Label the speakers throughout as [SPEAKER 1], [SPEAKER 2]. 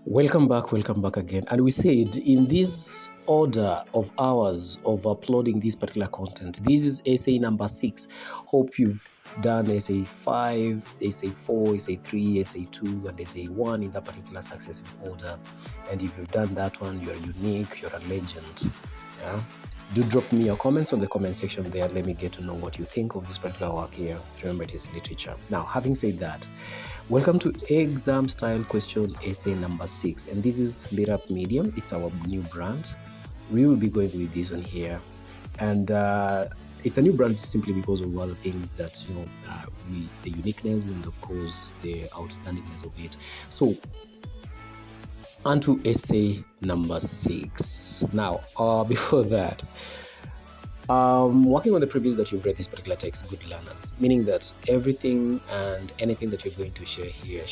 [SPEAKER 1] Welcome back again. And we said in this order of hours of uploading this particular content, this is essay number 6. Hope you've done essay 5, essay 4, essay 3, essay 2, and essay 1 in that particular successive order. And if you've done that one, you're unique, you're a legend. Yeah? Do drop me your comments on the comment section there. Let me get to know what you think of this particular work here. Remember, it is literature. Now, having said that, welcome to exam style question essay number 6, and this is Lirap Medium. It's our new brand. We will be going with this one here, and it's a new brand simply because of other things that the uniqueness and of course the outstandingness of it. So on to essay number 6. Now, before that, working on the premise that you've read this particular text, good learners, meaning that everything and anything that you're going to share here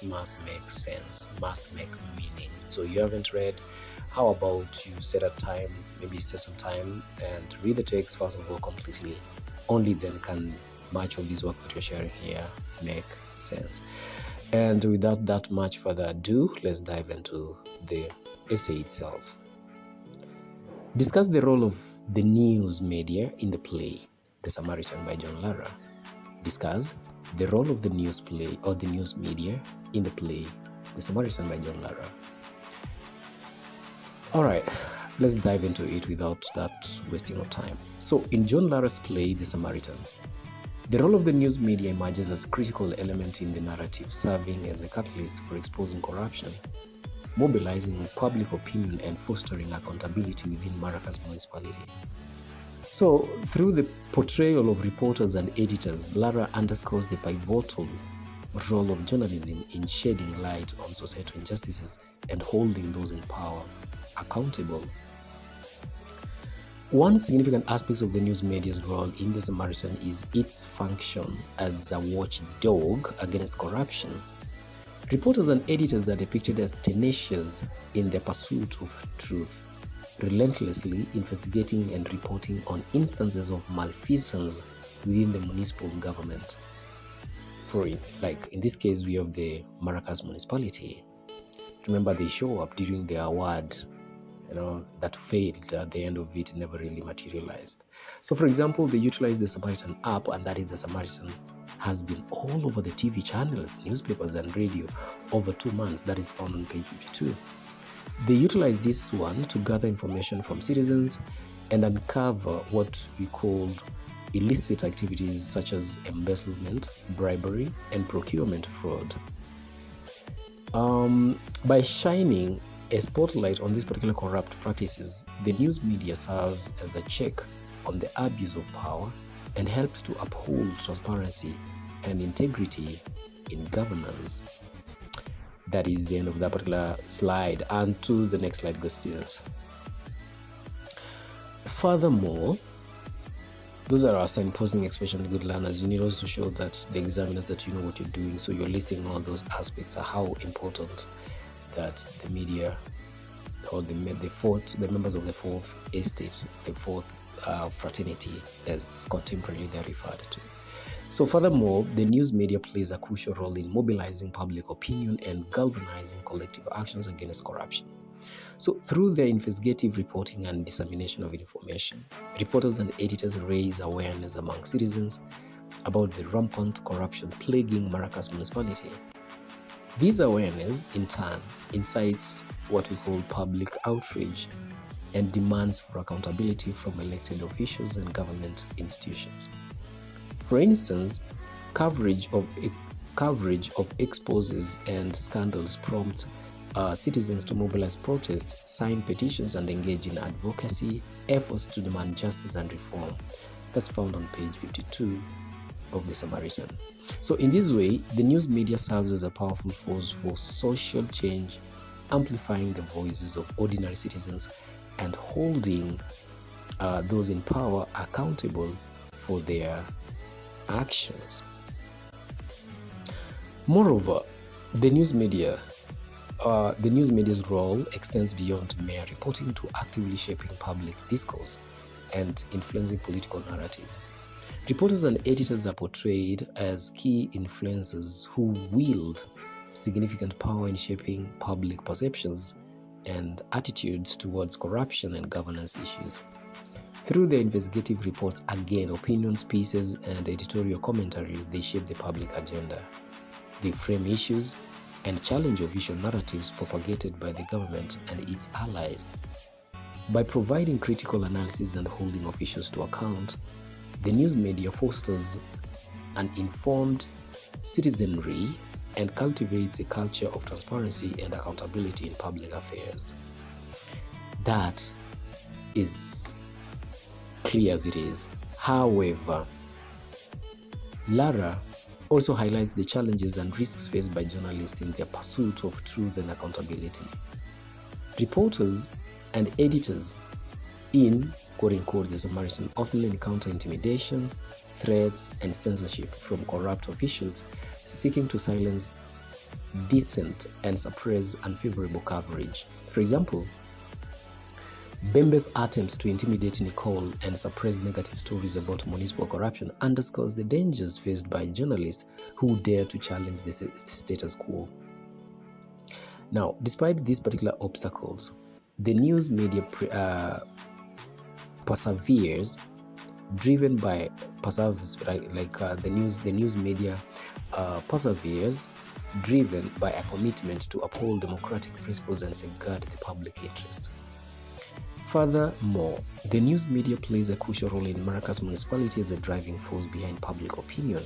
[SPEAKER 1] must make sense, must make meaning. So you haven't read, how about you set some time and read the text first of all completely. Only then can much of this work that you're sharing here make sense. And without that much further ado, let's dive into the essay itself. Discuss the role of the news media in the play The Samaritan by John Lara. Discuss the role of the news play or the news media in the play The Samaritan by John Lara. Alright, let's dive into it without that wasting of time. So in John Lara's play The Samaritan, the role of the news media emerges as a critical element in the narrative, serving as a catalyst for exposing corruption, mobilizing public opinion and fostering accountability within Maracas municipality. So, through the portrayal of reporters and editors, Lara underscores the pivotal role of journalism in shedding light on societal injustices and holding those in power accountable. One significant aspect of the news media's role in The Samaritan is its function as a watchdog against corruption. Reporters and editors are depicted as tenacious in their pursuit of truth, relentlessly investigating and reporting on instances of malfeasance within the municipal government. In this case, we have the Maracas municipality. Remember, they show up during the award, that failed. At the end of it, never really materialized. So, for example, they utilized the Samaritan app, and that is the Samaritan has been all over the TV channels, newspapers, and radio over 2 months. That is found on page 52. They utilized this one to gather information from citizens and uncover what we called illicit activities such as embezzlement, bribery, and procurement fraud. By shining a spotlight on these particular corrupt practices, the news media serves as a check on the abuse of power and helps to uphold transparency and integrity in governance. That is the end of that particular slide. And to the next slide, go students. Furthermore, those are our signposting expressions, good learners. You need also to show that the examiners that you know what you're doing. So you're listing all those aspects of how important that the media or the members of the fourth estate, the fourth fraternity, as contemporarily they're referred to. So furthermore, the news media plays a crucial role in mobilizing public opinion and galvanizing collective actions against corruption. So through their investigative reporting and dissemination of information, reporters and editors raise awareness among citizens about the rampant corruption plaguing Maracas municipality. This awareness, in turn, incites what we call public outrage and demands for accountability from elected officials and government institutions. For instance, coverage of exposes and scandals prompt citizens to mobilize protests, sign petitions, and engage in advocacy efforts to demand justice and reform. That's found on page 52 of The Samaritan. So in this way, the news media serves as a powerful force for social change, amplifying the voices of ordinary citizens and holding those in power accountable for their actions. Moreover, the news media's role extends beyond mere reporting to actively shaping public discourse and influencing political narratives. Reporters and editors are portrayed as key influencers who wield significant power in shaping public perceptions and attitudes towards corruption and governance issues. Through their investigative reports, again, opinions pieces, and editorial commentary, they shape the public agenda. They frame issues and challenge official narratives propagated by the government and its allies. By providing critical analysis and holding officials to account, the news media fosters an informed citizenry and cultivates a culture of transparency and accountability in public affairs. That is clear as it is. However, Lara also highlights the challenges and risks faced by journalists in their pursuit of truth and accountability. Reporters and editors in quote-unquote the Samaritan often encounter intimidation, threats, and censorship from corrupt officials seeking to silence dissent and suppress unfavorable coverage. For example, Bembe's attempts to intimidate Nicole and suppress negative stories about municipal corruption underscores the dangers faced by journalists who dare to challenge the status quo. Now, despite these particular obstacles, the news media perseveres, driven by the news media perseveres, driven by a commitment to uphold democratic principles and safeguard the public interest. Furthermore, the news media plays a crucial role in Maracas municipality as a driving force behind public opinion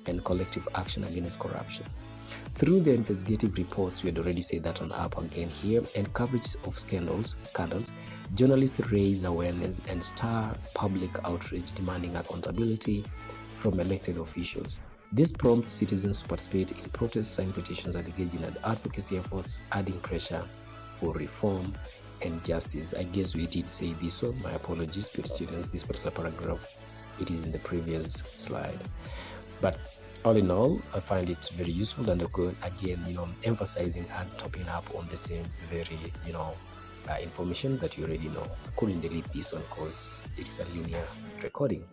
[SPEAKER 1] and collective action against corruption. Through their investigative reports, we had already said that on up again here, and coverage of scandals, journalists raise awareness and stir public outrage, demanding accountability from elected officials. This prompts citizens to participate in protests, sign petitions, and engage in advocacy efforts, adding pressure for reform and justice. I guess we did say this one. My apologies, good students. This particular paragraph, it is in the previous slide. But all in all, I find it very useful and good. Again, emphasizing and topping up on the same very, information that you already know. I couldn't delete this one because it is a linear recording.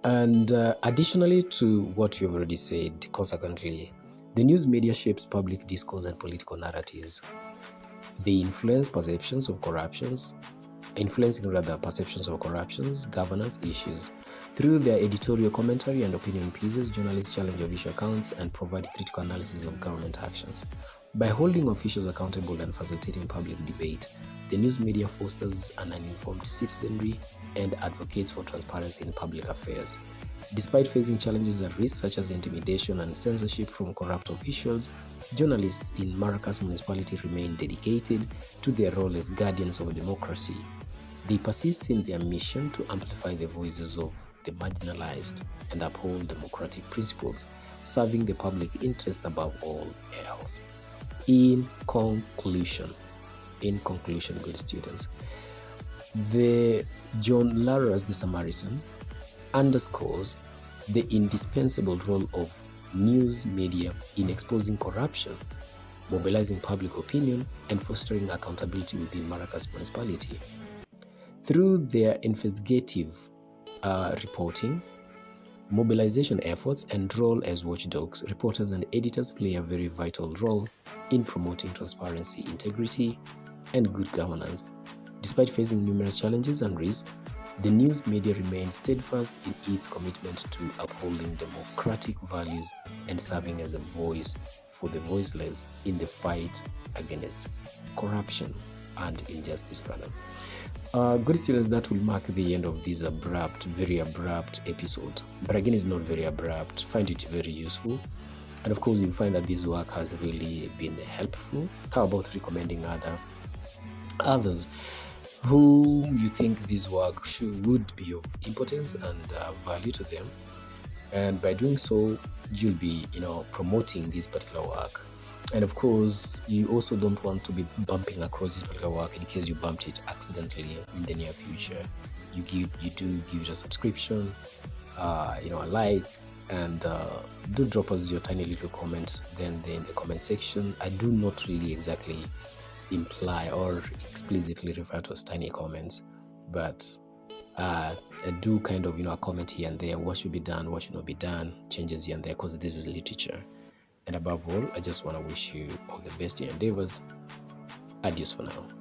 [SPEAKER 1] And additionally to what you've already said, consequently, the news media shapes public discourse and political narratives. They influencing perceptions of corruptions, governance issues. Through their editorial commentary and opinion pieces, journalists challenge official accounts and provide critical analysis of government actions. By holding officials accountable and facilitating public debate, the news media fosters an informed citizenry and advocates for transparency in public affairs. Despite facing challenges and risks such as intimidation and censorship from corrupt officials, journalists in Maracas municipality remain dedicated to their role as guardians of democracy. They persist in their mission to amplify the voices of the marginalized and uphold democratic principles, serving the public interest above all else. In conclusion, good students, the John Lara's The Samaritan underscores the indispensable role of news media in exposing corruption, mobilizing public opinion, and fostering accountability within Maracas municipality. Through their investigative reporting, mobilization efforts, and role as watchdogs, reporters and editors play a very vital role in promoting transparency, integrity, and good governance. Despite facing numerous challenges and risks, the news media remains steadfast in its commitment to upholding democratic values and serving as a voice for the voiceless in the fight against corruption and injustice, good students, that will mark the end of this very abrupt episode. But again, it's not very abrupt. Find it very useful. And of course, you find that this work has really been helpful. How about recommending others who you think this work would be of importance and value to them? And by doing so, you'll be promoting this particular work. And of course, you also don't want to be bumping across this particular work in case you bumped it accidentally in the near future. You do give it a subscription, a like, and do drop us your tiny little comment then in the comment section. I do not really exactly imply or explicitly refer to as tiny comments, but I do kind of a comment here and there, what should be done, what should not be done, changes here and there, because this is literature. And above all, I just want to wish you all the best in your endeavors. Adios for now.